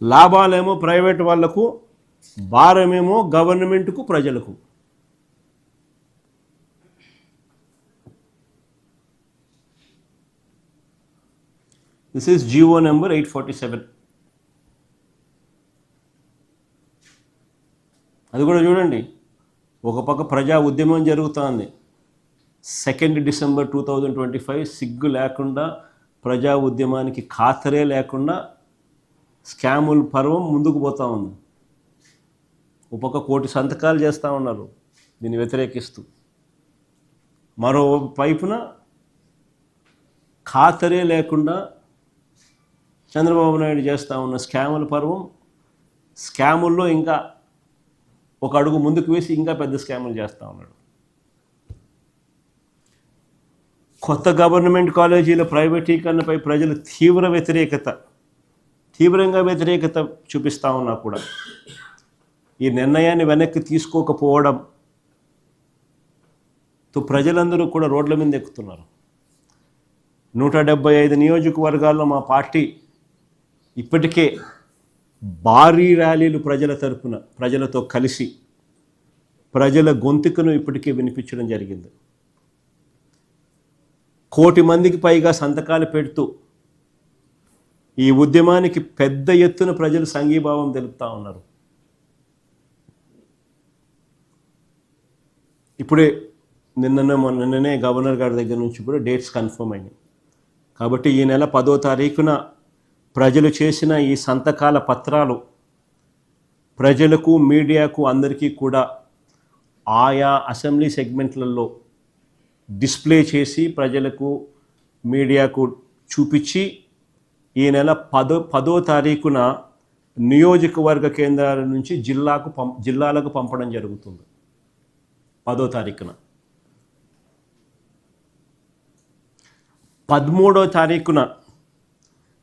లాభాలేమో ప్రైవేట్ వాళ్లకు, భారమేమో గవర్నమెంట్కు, ప్రజలకు. This is GO number 847. అది కూడా చూడండి, ఒక పక్క ప్రజా ఉద్యమం జరుగుతోంది. 2 డిసెంబర్ 2025 సిగ్గు లేకుండా, ప్రజా ఉద్యమానికి ఖాతరే లేకుండా స్కాముల పర్వం ముందుకు పోతూ ఉంది. ఒక పక్క 1 కోటి సంతకాలు చేస్తూ ఉన్నారు దీన్ని వ్యతిరేకిస్తూ. మరో వైపున ఖాతరే లేకుండా చంద్రబాబు నాయుడు చేస్తూ ఉన్న స్కాముల పర్వం, స్కాముల్లో ఇంకా ఒక అడుగు ముందుకు వేసి ఇంకా పెద్ద స్కాములు చేస్తూ ఉన్నాడు. కొత్త గవర్నమెంట్ కాలేజీల ప్రైవేటీకరణపై ప్రజలు తీవ్రంగా వ్యతిరేకత చూపిస్తూ ఉన్నా కూడా ఈ నిర్ణయాన్ని వెనక్కి తీసుకోకపోవడంతో ప్రజలందరూ కూడా రోడ్ల మీద ఎక్కుతున్నారు. 175 నియోజకవర్గాల్లో మా పార్టీ ఇప్పటికే భారీ ర్యాలీలు ప్రజల తరపున, ప్రజలతో కలిసి ప్రజల గొంతుకను ఇప్పటికే వినిపించడం జరిగింది. 1 కోటి మందికి పైగా సంతకాలు పెడుతూ ఈ ఉద్యమానికి పెద్ద ఎత్తున ప్రజలు సంఘీభావం తెలుపుతూ ఉన్నారు. ఇప్పుడే నిన్ననే గవర్నర్ గారి దగ్గర నుంచి కూడా డేట్స్ కన్ఫర్మ్ అయినాయి. కాబట్టి ఈ నెల 10వ తారీఖున ప్రజలు చేసిన ఈ సంతకాల పత్రాలు ప్రజలకు, మీడియాకు, అందరికీ కూడా ఆయా అసెంబ్లీ సెగ్మెంట్లలో డిస్ప్లే చేసి ప్రజలకు, మీడియాకు చూపించి ఈ నెల 10వ తారీఖున నియోజకవర్గ కేంద్రాల నుంచి జిల్లాలకు పంపడం జరుగుతుంది. 10వ తారీఖున 13వ తారీఖున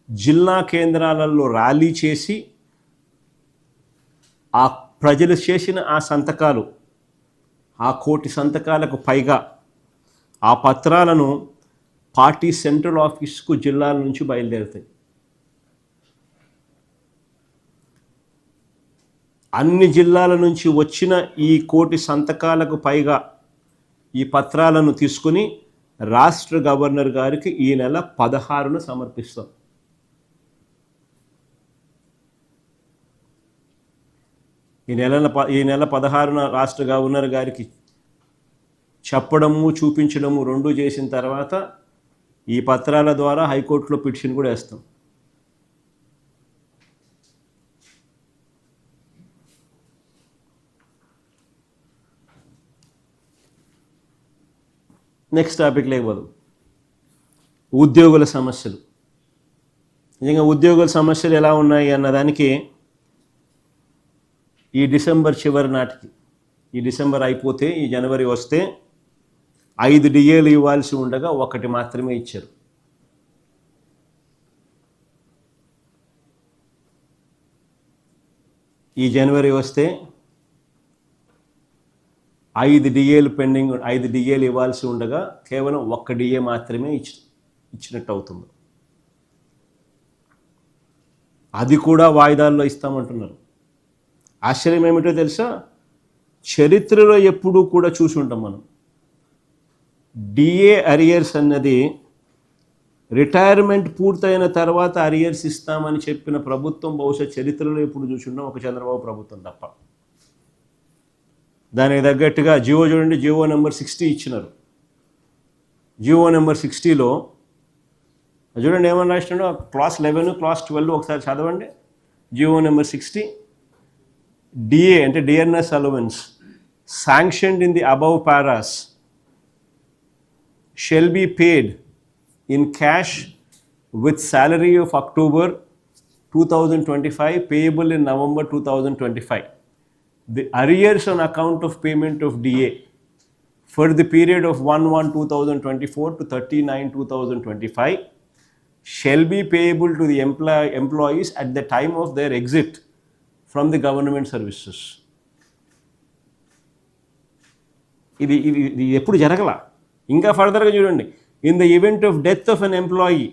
జిల్లా కేంద్రాలలో ర్యాలీ చేసి ఆ ప్రజలు చేసిన ఆ సంతకాలు, ఆ 1 కోటి సంతకాలకు పైగా ఆ పత్రాలను పార్టీ సెంట్రల్ ఆఫీస్కు జిల్లాల నుంచి బయలుదేరుతాయి. అన్ని జిల్లాల నుంచి వచ్చిన ఈ 1 కోటి సంతకాలకు పైగా ఈ పత్రాలను తీసుకుని రాష్ట్ర గవర్నర్ గారికి ఈ నెల 16న సమర్పిస్తాం. ఈ నెల 16న రాష్ట్ర గవర్నర్ గారికి చెప్పడము, చూపించడము రెండూ చేసిన తర్వాత ఈ పత్రాల ద్వారా హైకోర్టులో పిటిషన్ కూడా వేస్తాం. నెక్స్ట్ టాపిక్ లేకపోదు, ఉద్యోగుల సమస్యలు. నిజంగా ఉద్యోగుల సమస్యలు ఎలా ఉన్నాయి అన్నదానికి ఈ డిసెంబర్ చివరి నాటికి, ఈ డిసెంబర్ అయిపోతే ఈ జనవరి వస్తే 5 డిఏలు ఇవ్వాల్సి ఉండగా 1 మాత్రమే ఇచ్చారు. ఈ జనవరి వస్తే 5 డిఏలు పెండింగ్, 5 డిఏలు ఇవ్వాల్సి ఉండగా కేవలం 1 డిఏ మాత్రమే ఇచ్చినట్టు అవుతుంది. అది కూడా వాయిదాల్లో ఇస్తామంటున్నారు. ఆశ్చర్యం ఏమిటో తెలుసా, చరిత్రలో ఎప్పుడూ కూడా చూసి ఉంటాం మనం, డిఏ అరియర్స్ అన్నది రిటైర్మెంట్ పూర్తయిన తర్వాత అరియర్స్ ఇస్తామని చెప్పిన ప్రభుత్వం బహుశా చరిత్రలో ఎప్పుడు చూసి ఉన్నాం, ఒక చంద్రబాబు ప్రభుత్వం తప్ప. దానికి తగ్గట్టుగా జియో చూడండి, జియో నెంబర్ 60 ఇచ్చినారు. జియో నెంబర్ 60లో చూడండి ఏమని రాసినాడో, క్లాస్ 11, క్లాస్ 12 ఒకసారి చదవండి. జియో నెంబర్ 60, డిఏ అంటే dearness allowance sanctioned in the above paras shall be paid in cash with salary of October 2025 payable in November 2025. The arrears on account of payment of DA for the period of 1/1/2024 to 30/9/2025 shall be payable to the employees at the time of their exit from the government services. ఇది ఎప్పుడు జరగల. ఇంకా ఫర్దర్గా చూడండి, in the event of death of an employee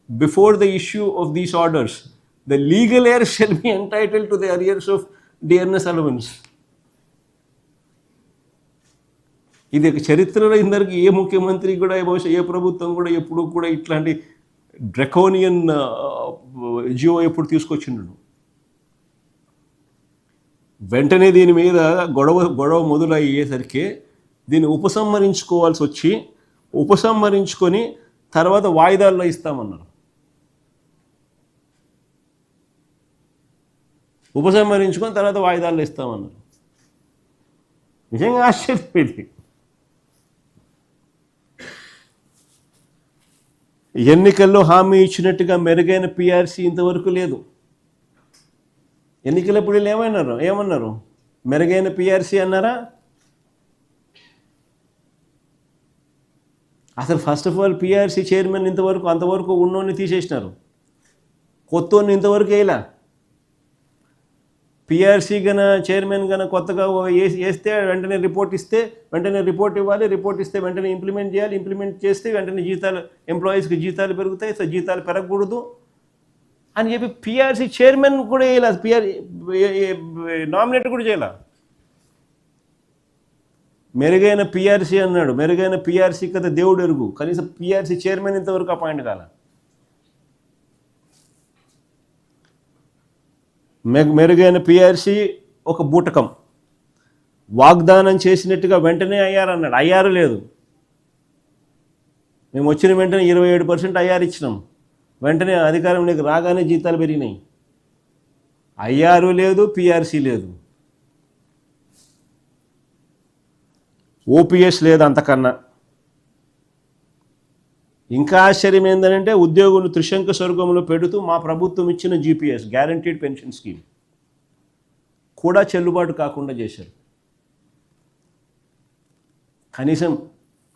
before the issue of these orders The legal heirs shall be entitled to the arrears of dearness allowance. ఇది చరిత్రలో ఇందరికి ఏ ముఖ్యమంత్రి కూడా బహుశా ఏ ప్రభుత్వం కూడా ఎప్పుడు కూడా ఇట్లాంటి డ్రకోనియన్ జియో ఎప్పుడు తీసుకొచ్చిండు. వెంటనే దీని మీద గొడవ మొదలయ్యేసరికి దీన్ని ఉపసంహరించుకోవాల్సి వచ్చి ఉపసంహరించుకొని తర్వాత వాయిదాల్లో ఇస్తామన్నారు. ఉపసంహరించుకొని తర్వాత వాయిదాల్లో ఇస్తామన్నారు. నిజంగా ఆశ్చర్యం ఇది. ఎన్నికల్లో హామీ ఇచ్చినట్టుగా మెరుగైన పిఆర్సీ ఇంతవరకు లేదు. ఎన్నికలప్పుడు వీళ్ళు ఏమన్నారు? మెరుగైన పిఆర్సీ అన్నారా? అసలు first of all PRC chairman అంతవరకు ఉన్నోని తీసేసినారు, కొత్తోని ఇంతవరకు వేయలా. పిఆర్సీ చైర్మన్ కొత్తగా వేస్తే వెంటనే రిపోర్ట్ ఇస్తే వెంటనే రిపోర్ట్ ఇవ్వాలి, రిపోర్ట్ ఇస్తే వెంటనే ఇంప్లిమెంట్ చేయాలి, ఇంప్లిమెంట్ చేస్తే వెంటనే ఎంప్లాయీస్కి జీతాలు పెరుగుతాయి, సో జీతాలు పెరగకూడదు అని చెప్పి పిఆర్సీ చైర్మన్ కూడా వేయాలి, నామినేట్ కూడా చేయాల. మెరుగైన పిఆర్సీ అన్నాడు, మెరుగైన పిఆర్సీ కదా దేవుడు ఎరుగు, కనీసం పిఆర్సీ చైర్మన్ ఇంతవరకు అపాయింట్ కాల. మెరుగైన పిఆర్సీ ఒక బూటకం, వాగ్దానం చేసినట్టుగా వెంటనే అయ్యారన్నాడు, అయ్యారు లేదు. మేము వచ్చిన వెంటనే 27% అయ్యారు ఇచ్చినాం, వెంటనే అధికారంలోకి రాగానే జీతాలు పెరిగినాయి. అయ్యారు లేదు, పిఆర్సీ లేదు, ఓపీఎస్ లేదు. అంతకన్నా ఇంకా ఆశ్చర్యం ఏంటంటే ఉద్యోగులు త్రిశంక స్వర్గంలో పెడుతూ మా ప్రభుత్వం ఇచ్చిన జీపీఎస్ గ్యారంటీడ్ పెన్షన్ స్కీమ్ కూడా చెల్లుబాటు కాకుండా చేశారు. కనీసం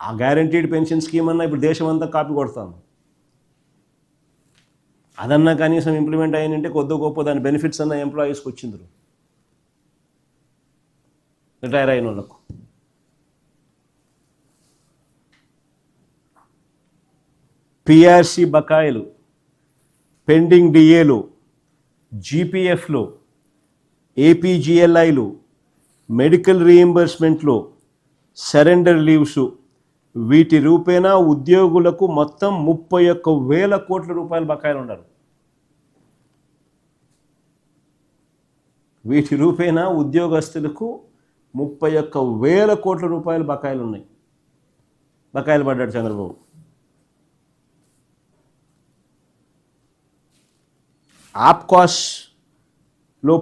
ఆ గ్యారంటీడ్ పెన్షన్ స్కీమ్ అన్నా ఇప్పుడు దేశం అంతా కాపీ కొడతాను, అదన్నా కనీసం ఇంప్లిమెంట్ అయినంటే కొద్ది గొప్ప దాని బెనిఫిట్స్ అన్న ఎంప్లాయీస్కి వచ్చిందరు, రిటైర్ అయిన వాళ్ళకు. పిఆర్సీ బకాయిలు, పెండింగ్ డిఏలు, జీపీఎఫ్లు, ఏపీజీఎల్ఐలు, మెడికల్ రీయింబర్స్మెంట్లు, సరెండర్ లీవ్స్, వీటి రూపేణా ఉద్యోగులకు మొత్తం 31,000 కోట్ల రూపాయల బకాయిలు ఉన్నారు. వీటి రూపేణా ఉద్యోగస్తులకు 31,000 కోట్ల రూపాయల బకాయిలు ఉన్నాయి. బకాయిలు పడ్డాడు చంద్రబాబు. ఆప్కాస్లో